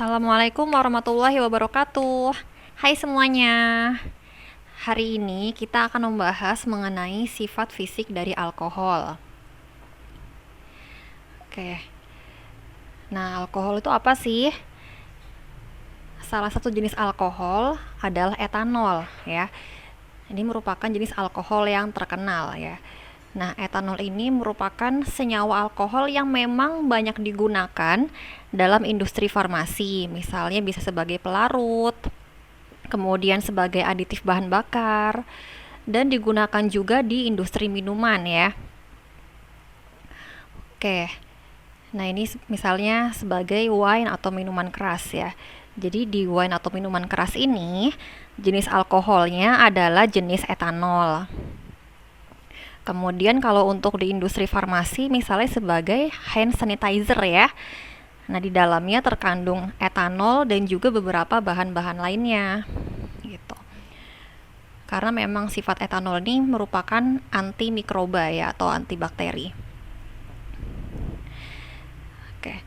Assalamualaikum warahmatullahi wabarakatuh. Hai semuanya. Hari ini kita akan membahas mengenai sifat fisik dari alkohol. Oke. Nah, alkohol itu apa sih? Salah satu jenis alkohol adalah etanol, ya. Ini merupakan jenis alkohol yang terkenal, ya. Nah, etanol ini merupakan senyawa alkohol yang memang banyak digunakan dalam industri farmasi. Misalnya bisa sebagai pelarut, kemudian sebagai aditif bahan bakar, dan digunakan juga di industri minuman ya. Oke, nah ini misalnya sebagai wine atau minuman keras ya. Jadi di wine atau minuman keras ini jenis alkoholnya adalah jenis etanol. Kemudian kalau untuk di industri farmasi misalnya sebagai hand sanitizer ya. Nah, di dalamnya terkandung etanol dan juga beberapa bahan-bahan lainnya gitu. Karena memang sifat etanol ini merupakan antimikroba ya atau antibakteri. Oke.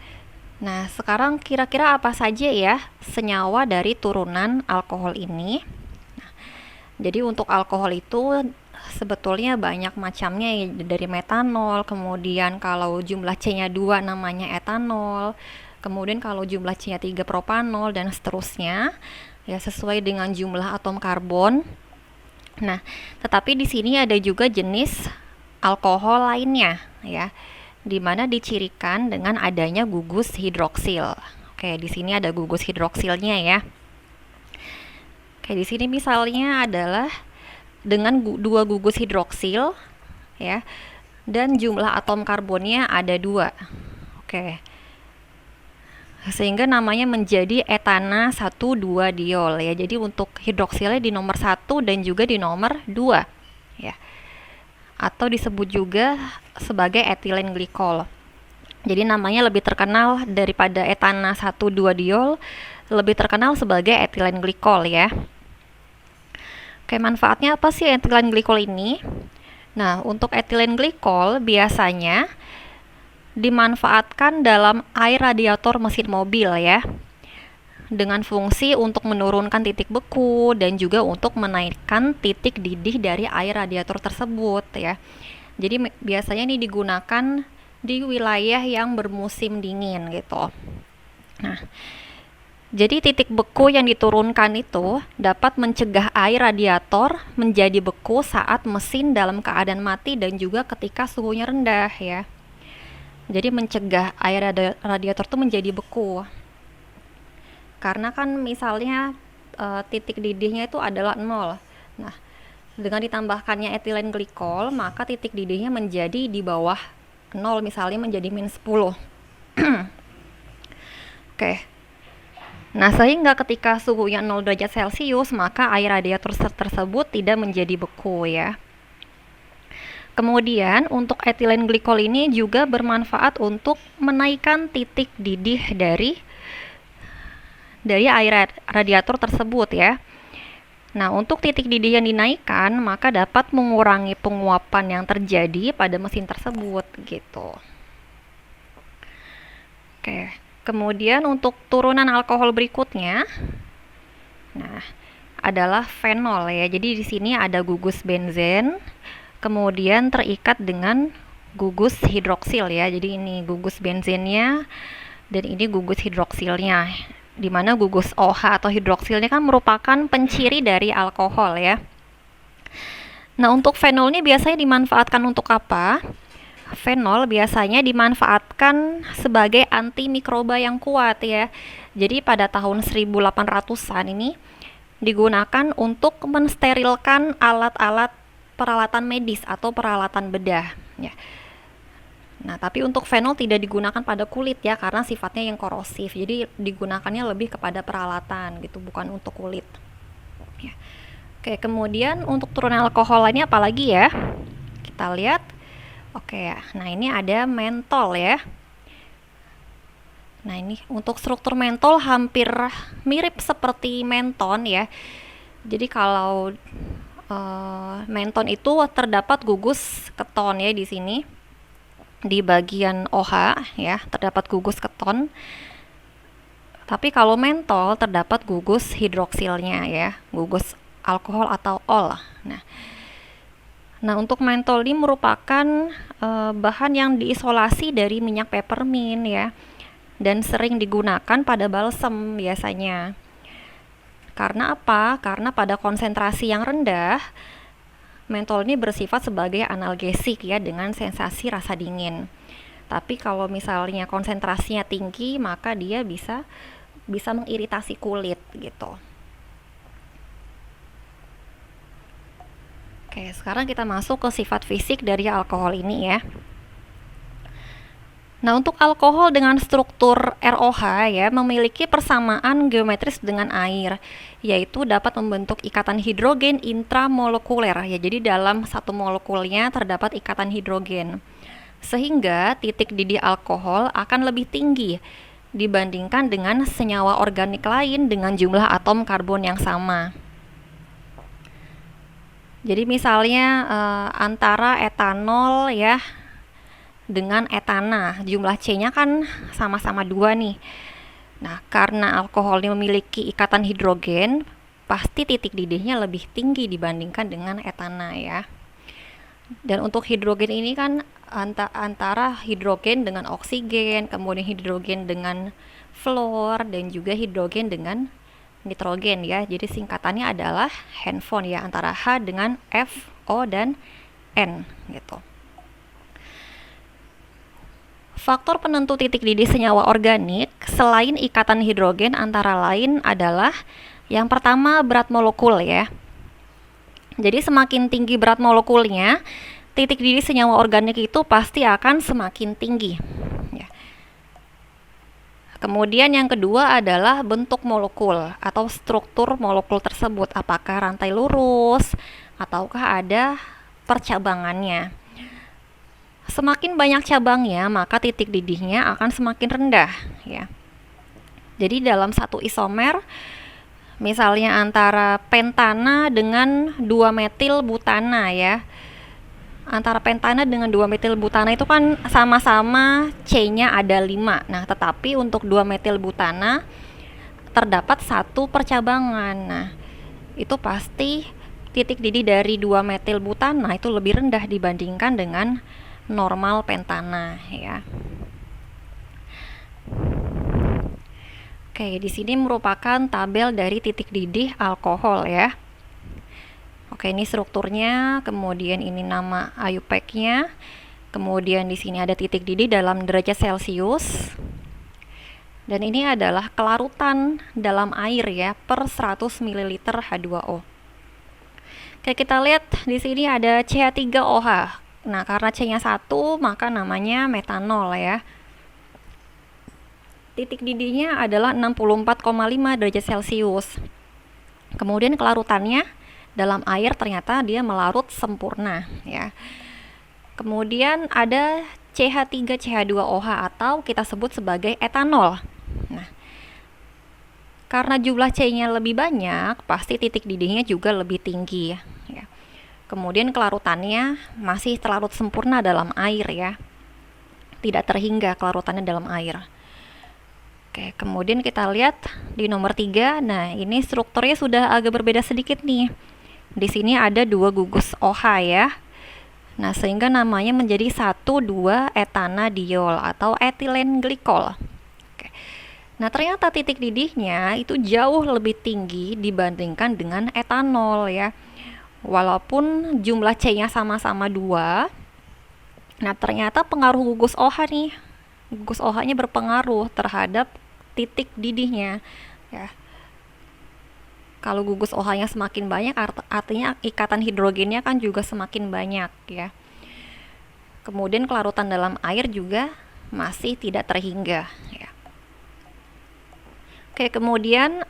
Nah, sekarang kira-kira apa saja ya senyawa dari turunan alkohol ini? Nah, jadi untuk alkohol itu sebetulnya banyak macamnya ya, dari metanol, kemudian kalau jumlah C-nya 2 namanya etanol, kemudian kalau jumlah C-nya 3 propanol dan seterusnya ya sesuai dengan jumlah atom karbon. Nah, tetapi di sini ada juga jenis alkohol lainnya ya, di mana dicirikan dengan adanya gugus hidroksil. Oke, di sini ada gugus hidroksilnya ya. Oke, di sini misalnya adalah dengan dua gugus hidroksil ya, dan jumlah atom karbonnya ada 2. Oke. Sehingga namanya menjadi etana 1,2 diol ya. Jadi untuk hidroksilnya di nomor 1 dan juga di nomor 2 ya. Atau disebut juga sebagai etilen glikol. Jadi namanya lebih terkenal daripada etana 1,2 diol, lebih terkenal sebagai etilen glikol ya. Oke, manfaatnya apa sih etilen glikol ini? Nah, untuk etilen glikol biasanya dimanfaatkan dalam air radiator mesin mobil ya, dengan fungsi untuk menurunkan titik beku dan juga untuk menaikkan titik didih dari air radiator tersebut ya. Jadi biasanya ini digunakan di wilayah yang bermusim dingin gitu. Nah, jadi titik beku yang diturunkan itu dapat mencegah air radiator menjadi beku saat mesin dalam keadaan mati dan juga ketika suhunya rendah ya. Jadi mencegah air radiator itu menjadi beku. Karena kan misalnya titik didihnya itu adalah 0. Nah, dengan ditambahkannya etilen glikol, maka titik didihnya menjadi di bawah 0, misalnya menjadi -10. Oke. Nah, sehingga ketika suhunya 0 derajat Celcius, maka air radiator tersebut tidak menjadi beku ya. Kemudian untuk etilen glikol ini juga bermanfaat untuk menaikkan titik didih dari air radiator tersebut ya. Nah, untuk titik didih yang dinaikkan, maka dapat mengurangi penguapan yang terjadi pada mesin tersebut gitu. Oke. Kemudian untuk turunan alkohol berikutnya, nah, adalah fenol ya. Jadi di sini ada gugus benzen, kemudian terikat dengan gugus hidroksil ya. Jadi ini gugus benzennya dan ini gugus hidroksilnya. Di mana gugus OH atau hidroksilnya kan merupakan penciri dari alkohol ya. Nah, untuk fenol ini biasanya dimanfaatkan untuk apa? Fenol biasanya dimanfaatkan sebagai antimikroba yang kuat ya. Jadi pada tahun 1800-an ini digunakan untuk mensterilkan alat-alat peralatan medis atau peralatan bedah ya. Nah, tapi untuk fenol tidak digunakan pada kulit ya karena sifatnya yang korosif. Jadi digunakannya lebih kepada peralatan gitu, bukan untuk kulit. Ya. Oke, kemudian untuk turunan alkohol lainnya apalagi ya? Kita lihat. Oke ya, nah ini ada mentol ya. Nah, ini untuk struktur mentol hampir mirip seperti menton ya. Jadi kalau menton itu terdapat gugus keton ya di sini. Di bagian OH ya, terdapat gugus keton. Tapi kalau mentol terdapat gugus hidroksilnya ya, gugus alkohol atau ol. Nah, untuk mentol ini merupakan bahan yang diisolasi dari minyak peppermint ya, dan sering digunakan pada balsem biasanya. Karena apa? Karena pada konsentrasi yang rendah, mentol ini bersifat sebagai analgesik ya, dengan sensasi rasa dingin. Tapi kalau misalnya konsentrasinya tinggi, maka dia bisa mengiritasi kulit gitu. Oke, sekarang kita masuk ke sifat fisik dari alkohol ini ya. Nah, untuk alkohol dengan struktur ROH ya memiliki persamaan geometris dengan air, yaitu dapat membentuk ikatan hidrogen intramolekuler ya. Jadi dalam satu molekulnya terdapat ikatan hidrogen. Sehingga titik didih alkohol akan lebih tinggi dibandingkan dengan senyawa organik lain dengan jumlah atom karbon yang sama. Jadi misalnya antara etanol ya dengan etana, jumlah C-nya kan sama-sama 2 nih. Nah, karena alkohol ini memiliki ikatan hidrogen, pasti titik didihnya lebih tinggi dibandingkan dengan etana ya. Dan untuk hidrogen ini kan antara hidrogen dengan oksigen, kemudian hidrogen dengan fluor, dan juga hidrogen dengan nitrogen ya. Jadi singkatannya adalah handphone ya, antara H dengan F, O, dan N gitu. Faktor penentu titik didih senyawa organik selain ikatan hidrogen antara lain adalah yang pertama berat molekul ya. Jadi semakin tinggi berat molekulnya, titik didih senyawa organik itu pasti akan semakin tinggi. Ya. Kemudian yang kedua adalah bentuk molekul atau struktur molekul tersebut, apakah rantai lurus ataukah ada percabangannya. Semakin banyak cabangnya, maka titik didihnya akan semakin rendah ya. Jadi dalam satu isomer, misalnya antara pentana dengan 2-metil butana ya. Antara pentana dengan 2-metil butana itu kan sama-sama C-nya ada 5. Nah, tetapi untuk 2-metil butana terdapat satu percabangan. Nah, itu pasti titik didih dari 2-metil butana itu lebih rendah dibandingkan dengan normal pentana ya. Oke, di sini merupakan tabel dari titik didih alkohol ya. Oke, ini strukturnya, kemudian ini nama IUPAC-nya, kemudian di sini ada titik didih dalam derajat Celcius, dan ini adalah kelarutan dalam air ya per 100 ml H2O. Oke, kita lihat di sini ada CH3OH. Nah, karena C-nya 1, maka namanya metanol ya. Titik didihnya adalah 64,5 derajat Celcius. Kemudian kelarutannya dalam air ternyata dia melarut sempurna ya. Kemudian ada CH3CH2OH atau kita sebut sebagai etanol. Nah, karena jumlah C-nya lebih banyak, pasti titik didihnya juga lebih tinggi ya. Kemudian kelarutannya masih terlarut sempurna dalam air ya. Tidak terhingga kelarutannya dalam air. Oke, kemudian kita lihat di nomor 3. Nah, ini strukturnya sudah agak berbeda sedikit nih. Di sini ada 2 gugus OH ya. Nah, sehingga namanya menjadi 1,2-etanadiol atau etilen glikol. Oke. Nah, ternyata titik didihnya itu jauh lebih tinggi dibandingkan dengan etanol ya. Walaupun jumlah C-nya sama-sama 2, nah ternyata pengaruh gugus OH nih. Gugus OH-nya berpengaruh terhadap titik didihnya ya. Kalau gugus OH-nya semakin banyak, artinya ikatan hidrogennya kan juga semakin banyak ya. Kemudian kelarutan dalam air juga masih tidak terhingga ya. Oke, kemudian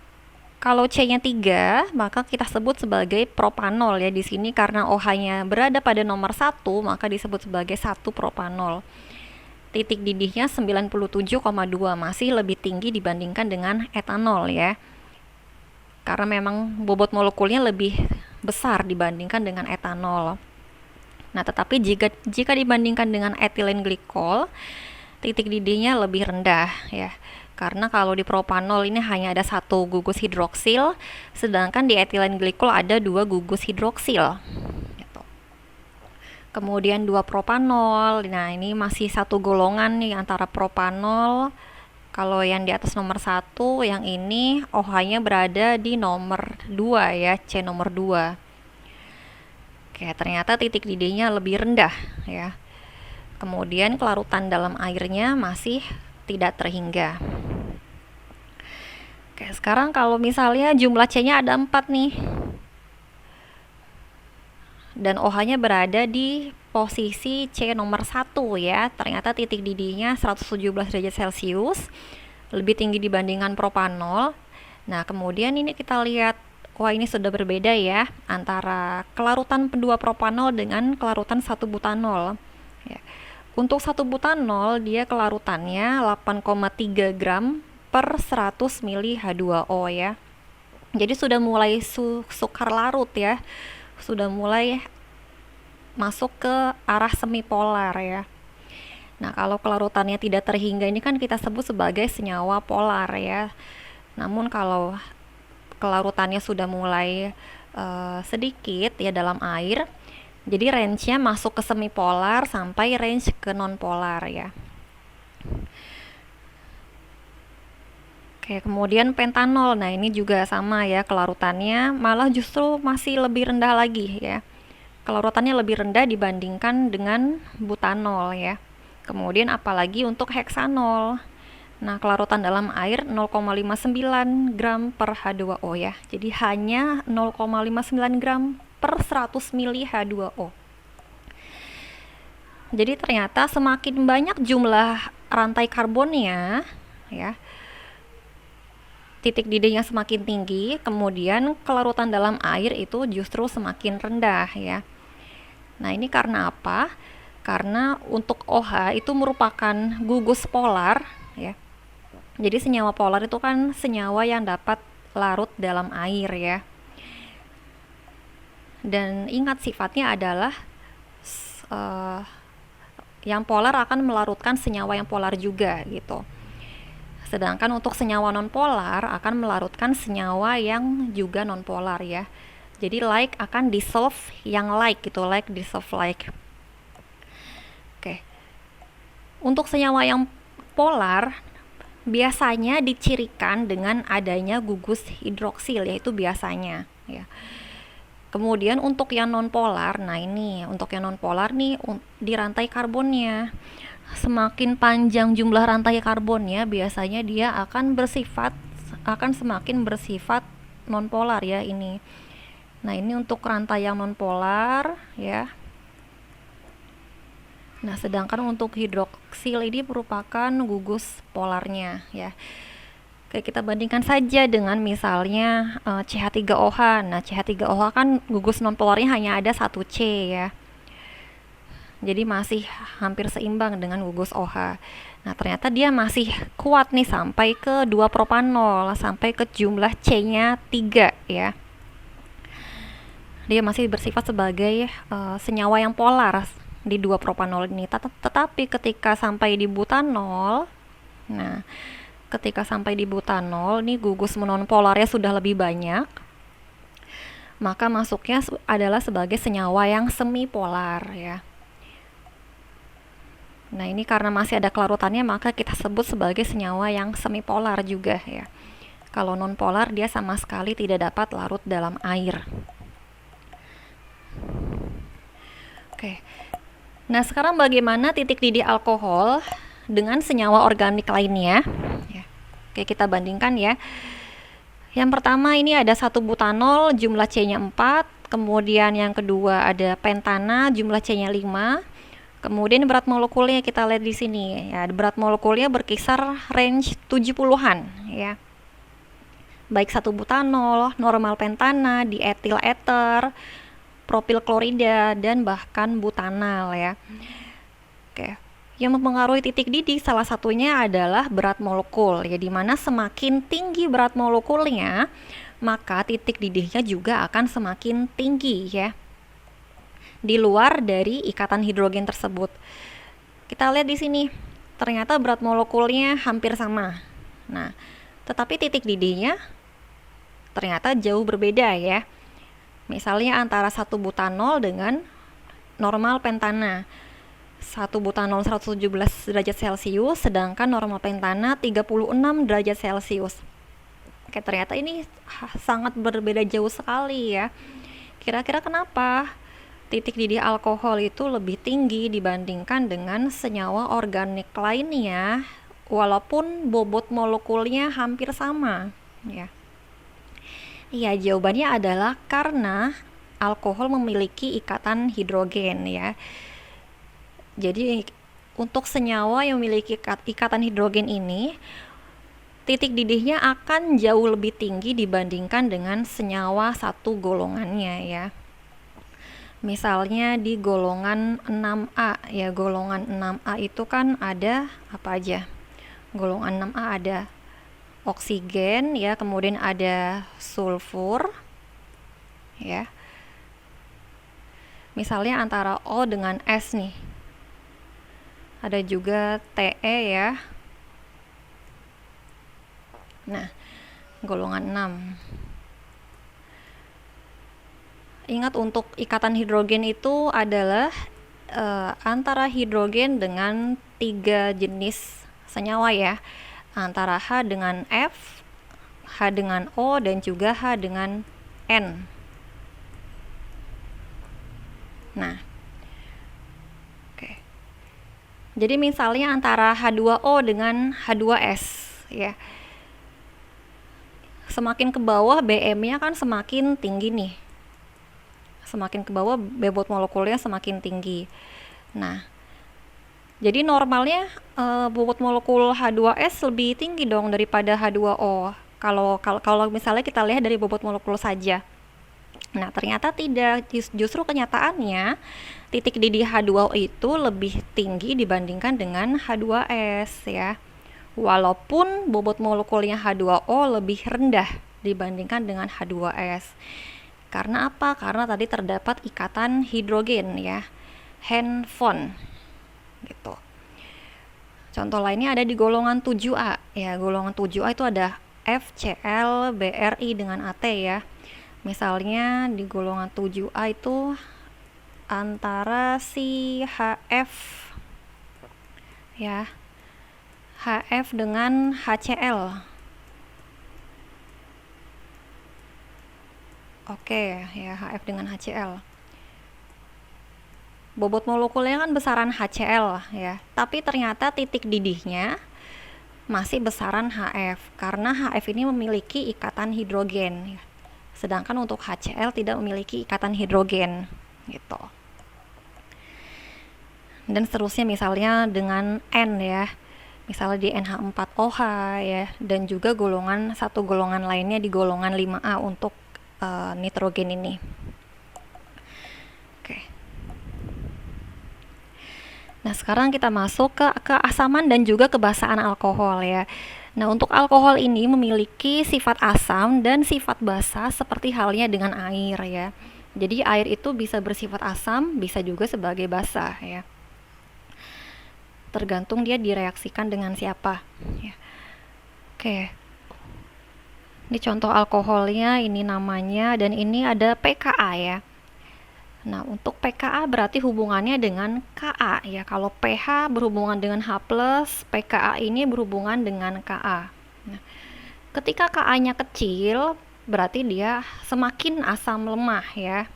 kalau C-nya 3, maka kita sebut sebagai propanol ya. Di sini karena OH-nya berada pada nomor 1, maka disebut sebagai 1 propanol. Titik didihnya 97,2, masih lebih tinggi dibandingkan dengan etanol ya. Karena memang bobot molekulnya lebih besar dibandingkan dengan etanol. Nah, tetapi jika dibandingkan dengan etilen glikol, titik didihnya lebih rendah ya. Karena kalau di propanol ini hanya ada satu gugus hidroksil, sedangkan di etilen glikol ada dua gugus hidroksil. Gitu. Kemudian 2 propanol. Nah, ini masih satu golongan nih antara propanol. Kalau yang di atas nomor 1, yang ini OH-nya berada di nomor 2 ya, C nomor 2. Oke, ternyata titik didihnya lebih rendah ya. Kemudian kelarutan dalam airnya masih tidak terhingga. Oke, sekarang kalau misalnya jumlah C-nya ada 4 nih. Dan OH-nya berada di posisi C nomor 1 ya. Ternyata titik didihnya 117 derajat Celcius, lebih tinggi dibandingkan propanol. Nah, kemudian ini kita lihat, wah ini sudah berbeda ya antara kelarutan 2 propanol dengan kelarutan 1 butanol. Ya. Untuk 1 butanol dia kelarutannya 8,3 gram per 100 mili H2O ya. Jadi sudah mulai sukar larut ya. Sudah mulai masuk ke arah semipolar ya. Nah, kalau kelarutannya tidak terhingga ini kan kita sebut sebagai senyawa polar ya. Namun kalau kelarutannya sudah mulai sedikit ya dalam air, jadi range-nya masuk ke semipolar sampai range ke nonpolar ya. Oke, kemudian pentanol. Nah, ini juga sama ya, kelarutannya malah justru masih lebih rendah lagi ya. Kelarutannya lebih rendah dibandingkan dengan butanol ya. Kemudian apalagi untuk heksanol. Nah, kelarutan dalam air 0,59 gram per H2O ya. Jadi hanya 0,59 gram per 100 mili H2O. Jadi ternyata semakin banyak jumlah rantai karbonnya ya, titik didihnya semakin tinggi, kemudian kelarutan dalam air itu justru semakin rendah ya. Nah, ini karena apa? Karena untuk OH itu merupakan gugus polar ya. Jadi senyawa polar itu kan senyawa yang dapat larut dalam air ya. Dan ingat sifatnya adalah yang polar akan melarutkan senyawa yang polar juga gitu. Sedangkan untuk senyawa nonpolar akan melarutkan senyawa yang juga nonpolar ya. Jadi like akan dissolve yang like gitu, like dissolve like. Oke. Untuk senyawa yang polar biasanya dicirikan dengan adanya gugus hidroksil, yaitu biasanya ya. Kemudian untuk yang nonpolar, nah ini untuk yang nonpolar nih di rantai karbonnya. Semakin panjang jumlah rantai karbonnya, biasanya dia akan semakin bersifat nonpolar ya ini. Nah, ini untuk rantai yang nonpolar ya. Nah, sedangkan untuk hidroksil ini merupakan gugus polarnya ya. Oke, kita bandingkan saja dengan misalnya CH3OH. Nah, CH3OH kan gugus nonpolarnya hanya ada 1 C ya. Jadi masih hampir seimbang dengan gugus OH. Nah, ternyata dia masih kuat nih sampai ke 2 propanol, sampai ke jumlah C-nya 3 ya. Dia masih bersifat sebagai senyawa yang polar di 2 propanol ini. Tetapi ketika sampai di butanol, nah, ketika sampai di butanol, nih gugus nonpolarnya sudah lebih banyak, maka masuknya adalah sebagai senyawa yang semipolar ya. Nah, ini karena masih ada kelarutannya, maka kita sebut sebagai senyawa yang semipolar juga ya. Kalau nonpolar dia sama sekali tidak dapat larut dalam air. Oke. Nah, sekarang bagaimana titik didih alkohol dengan senyawa organik lainnya? Ya. Oke, kita bandingkan ya. Yang pertama ini ada 1 butanol, jumlah C-nya 4. Kemudian yang kedua ada pentana, jumlah C-nya 5. Kemudian berat molekulnya kita lihat di sini ya, berat molekulnya berkisar range 70-an ya. Baik 1 butanol, normal pentana, dietil ether, propil klorida dan bahkan butanal ya. Oke. Yang mempengaruhi titik didih salah satunya adalah berat molekul ya, dimana semakin tinggi berat molekulnya maka titik didihnya juga akan semakin tinggi ya, di luar dari ikatan hidrogen tersebut. Kita lihat di sini, ternyata berat molekulnya hampir sama. Nah, tetapi titik didihnya ternyata jauh berbeda ya. Misalnya antara 1 butanol dengan normal pentana. 1 butanol 117 derajat Celcius, sedangkan normal pentana 36 derajat Celcius. Oke, ternyata ini sangat berbeda jauh sekali ya. Kira-kira kenapa titik didih alkohol itu lebih tinggi dibandingkan dengan senyawa organik lainnya, walaupun bobot molekulnya hampir sama ya. Iya, jawabannya adalah karena alkohol memiliki ikatan hidrogen ya. Jadi untuk senyawa yang memiliki ikatan hidrogen ini, titik didihnya akan jauh lebih tinggi dibandingkan dengan senyawa satu golongannya ya. Misalnya di golongan 6A ya, golongan 6A itu kan ada apa aja? Golongan 6A ada oksigen ya, kemudian ada sulfur ya. Misalnya antara O dengan S nih. Ada juga Te ya. Nah, golongan 6. Ingat, untuk ikatan hidrogen itu adalah antara hidrogen dengan 3 jenis senyawa ya. Antara H dengan F, H dengan O, dan juga H dengan N. Nah, oke. Jadi misalnya antara H2O dengan H2S ya. Semakin ke bawah BM-nya kan semakin tinggi nih. Semakin ke bawah bobot molekulnya semakin tinggi. Nah, jadi normalnya bobot molekul H2S lebih tinggi dong daripada H2O. Kalau misalnya kita lihat dari bobot molekul saja. Nah, ternyata tidak. Justru kenyataannya titik didih H2O itu lebih tinggi dibandingkan dengan H2S ya. Walaupun bobot molekulnya H2O lebih rendah dibandingkan dengan H2S. Karena apa? Karena tadi terdapat ikatan hidrogen ya. Handphone gitu. Contoh lainnya ada di golongan 7A ya. Golongan 7A itu ada FCl BRI dengan AT ya. Misalnya di golongan 7A itu antara si HF ya, HF dengan HCl. Oke ya, HF dengan HCl. Bobot molekulnya kan besaran HCl ya, tapi ternyata titik didihnya masih besaran HF karena HF ini memiliki ikatan hidrogen ya. Sedangkan untuk HCl tidak memiliki ikatan hidrogen gitu. Dan seterusnya misalnya dengan N ya. Misalnya di NH4OH ya, dan juga satu golongan lainnya di golongan 5A untuk nitrogen ini. Oke. Nah, sekarang kita masuk ke keasaman dan juga kebasaan alkohol ya. Nah, untuk alkohol ini memiliki sifat asam dan sifat basa seperti halnya dengan air ya. Jadi air itu bisa bersifat asam, bisa juga sebagai basa ya. Tergantung dia direaksikan dengan siapa ya. Oke. Ini contoh alkoholnya, ini namanya, dan ini ada pKa ya. Nah, untuk pKa berarti hubungannya dengan Ka ya. Kalau pH berhubungan dengan H+, pKa ini berhubungan dengan Ka. Nah, ketika Ka-nya kecil, berarti dia semakin asam lemah ya.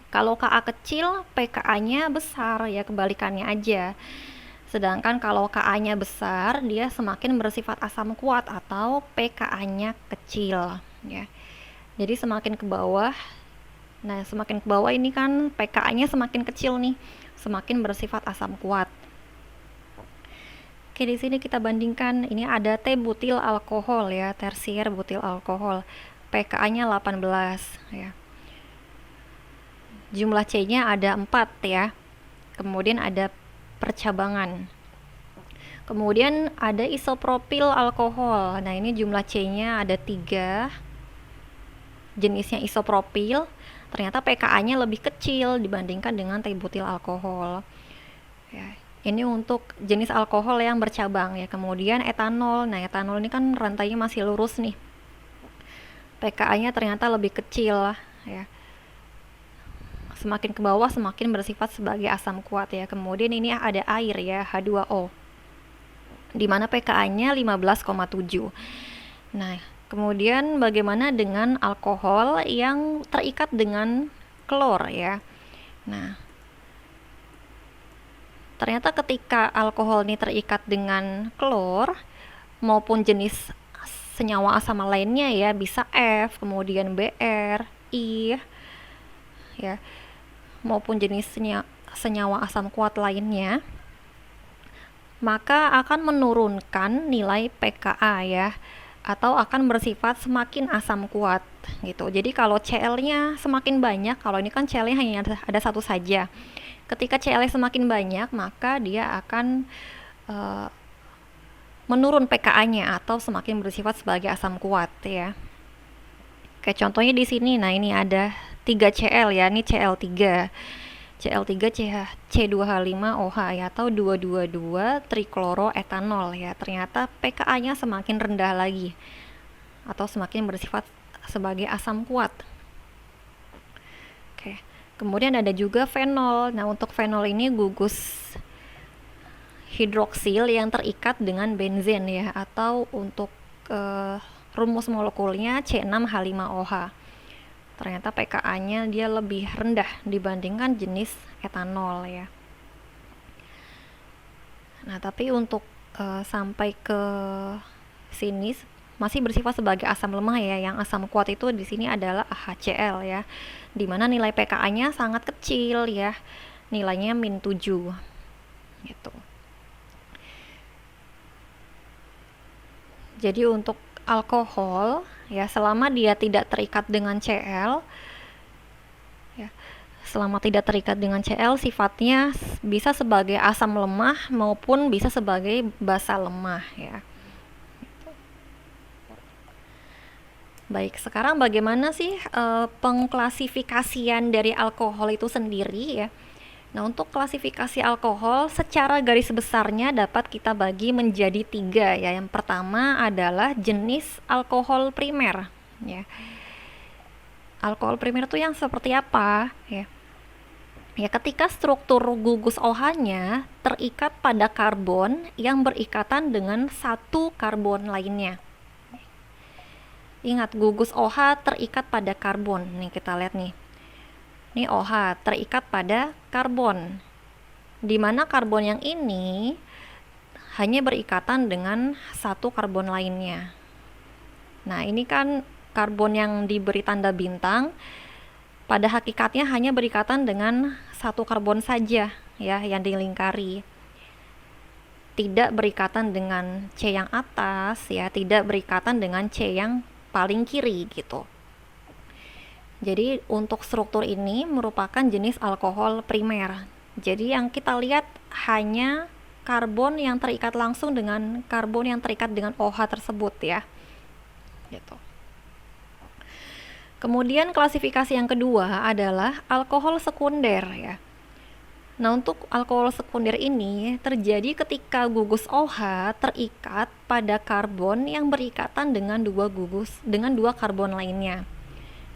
Kalau Ka kecil, pKa-nya besar ya, kebalikannya aja. Sedangkan kalau Ka-nya besar, dia semakin bersifat asam kuat atau pKa-nya kecil ya. Jadi semakin ke bawah, nah semakin ke bawah ini kan pKa-nya semakin kecil nih, semakin bersifat asam kuat. Oke, di sini kita bandingkan, ini ada T-butil alkohol ya, tersier butil alkohol. pKa-nya 18 ya. Jumlah C-nya ada 4 ya. Kemudian ada percabangan. Kemudian ada isopropil alkohol. Nah, ini jumlah C-nya ada 3. Jenisnya isopropil. Ternyata pKa-nya lebih kecil dibandingkan dengan T-butil alkohol. Ya. Ini untuk jenis alkohol yang bercabang ya. Kemudian etanol. Nah, etanol ini kan rantainya masih lurus nih. pKa-nya ternyata lebih kecil ya. Semakin ke bawah semakin bersifat sebagai asam kuat ya. Kemudian ini ada air ya, H2O. Di mana pKa-nya 15,7. Nah, kemudian bagaimana dengan alkohol yang terikat dengan klor ya. Nah, ternyata ketika alkohol ini terikat dengan klor maupun jenis senyawa asam lainnya ya, bisa F, kemudian Br, I ya, maupun jenis senyawa asam kuat lainnya, maka akan menurunkan nilai pKa ya, atau akan bersifat semakin asam kuat gitu. Jadi kalau Cl-nya semakin banyak, kalau ini kan Cl-nya hanya ada satu saja. Ketika Cl-nya semakin banyak, maka dia akan menurun pKa-nya atau semakin bersifat sebagai asam kuat ya. Kayak contohnya di sini, nah ini ada 3Cl ya, ini Cl3. Cl3 C2H5OH ya, atau 222 trikloroetanol ya. Ternyata pKa-nya semakin rendah lagi atau semakin bersifat sebagai asam kuat. Oke. Kemudian ada juga fenol. Nah, untuk fenol ini gugus hidroksil yang terikat dengan benzen ya, atau untuk rumus molekulnya C6H5OH. Ternyata pKa-nya dia lebih rendah dibandingkan jenis etanol ya. Nah, tapi untuk sampai ke sini masih bersifat sebagai asam lemah ya. Yang asam kuat itu di sini adalah HCl ya, dimana nilai pKa-nya sangat kecil ya, nilainya -7 gitu. Jadi untuk alkohol ya, selama dia tidak terikat dengan Cl ya, selama tidak terikat dengan Cl, sifatnya bisa sebagai asam lemah maupun bisa sebagai basa lemah ya. Baik, sekarang bagaimana sih pengklasifikasian dari alkohol itu sendiri ya? Nah, untuk klasifikasi alkohol secara garis besarnya dapat kita bagi menjadi 3 ya. Yang pertama adalah jenis alkohol primer ya. Alkohol primer itu yang seperti apa ya? Ya, ketika struktur gugus OH-nya terikat pada karbon yang berikatan dengan satu karbon lainnya. Ingat, gugus OH terikat pada karbon. Nih kita lihat nih. Ini OH terikat pada karbon, di mana karbon yang ini hanya berikatan dengan satu karbon lainnya. Nah, ini kan karbon yang diberi tanda bintang, pada hakikatnya hanya berikatan dengan satu karbon saja ya, yang dilingkari. Tidak berikatan dengan C yang atas ya, tidak berikatan dengan C yang paling kiri gitu. Jadi untuk struktur ini merupakan jenis alkohol primer. Jadi yang kita lihat hanya karbon yang terikat langsung dengan karbon yang terikat dengan OH tersebut ya. Gitu. Kemudian klasifikasi yang kedua adalah alkohol sekunder ya. Nah, untuk alkohol sekunder ini terjadi ketika gugus OH terikat pada karbon yang berikatan dengan dua karbon lainnya.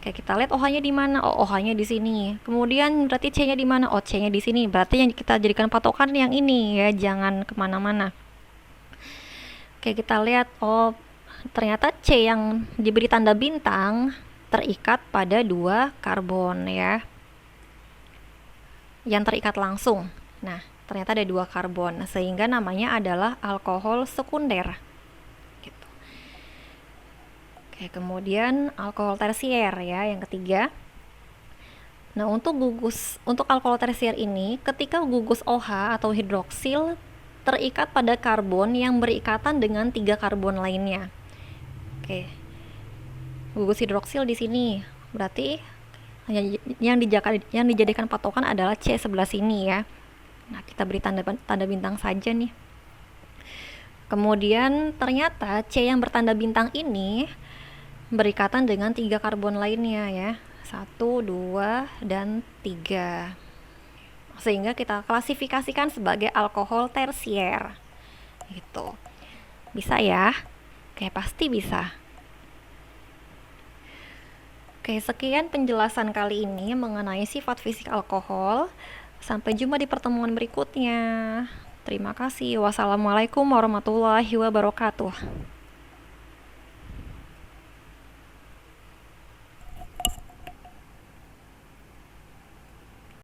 Kayak kita lihat OH-nya di mana? Oh, OH-nya di sini. Kemudian berarti C-nya di mana? Oh, C-nya di sini. Berarti yang kita jadikan patokan yang ini ya, jangan kemana-mana. Kayak kita lihat, oh ternyata C yang diberi tanda bintang terikat pada dua karbon ya, yang terikat langsung. Nah, ternyata ada dua karbon, sehingga namanya adalah alkohol sekunder. Oke, kemudian alkohol tersier ya, yang ketiga. Nah, untuk alkohol tersier ini, ketika gugus OH atau hidroksil terikat pada karbon yang berikatan dengan 3 karbon lainnya. Oke. Gugus hidroksil di sini. Berarti yang dijadikan patokan adalah C sebelah sini ya. Nah, kita beri tanda bintang saja nih. Kemudian ternyata C yang bertanda bintang ini berikatan dengan 3 karbon lainnya ya, 1, 2, dan 3. sehingga kita klasifikasikan sebagai alkohol tersier. Gitu. Bisa ya? Oke, pasti bisa. Oke, sekian penjelasan kali ini mengenai sifat fisik alkohol. Sampai jumpa di pertemuan berikutnya. Terima kasih. Wassalamualaikum warahmatullahi wabarakatuh.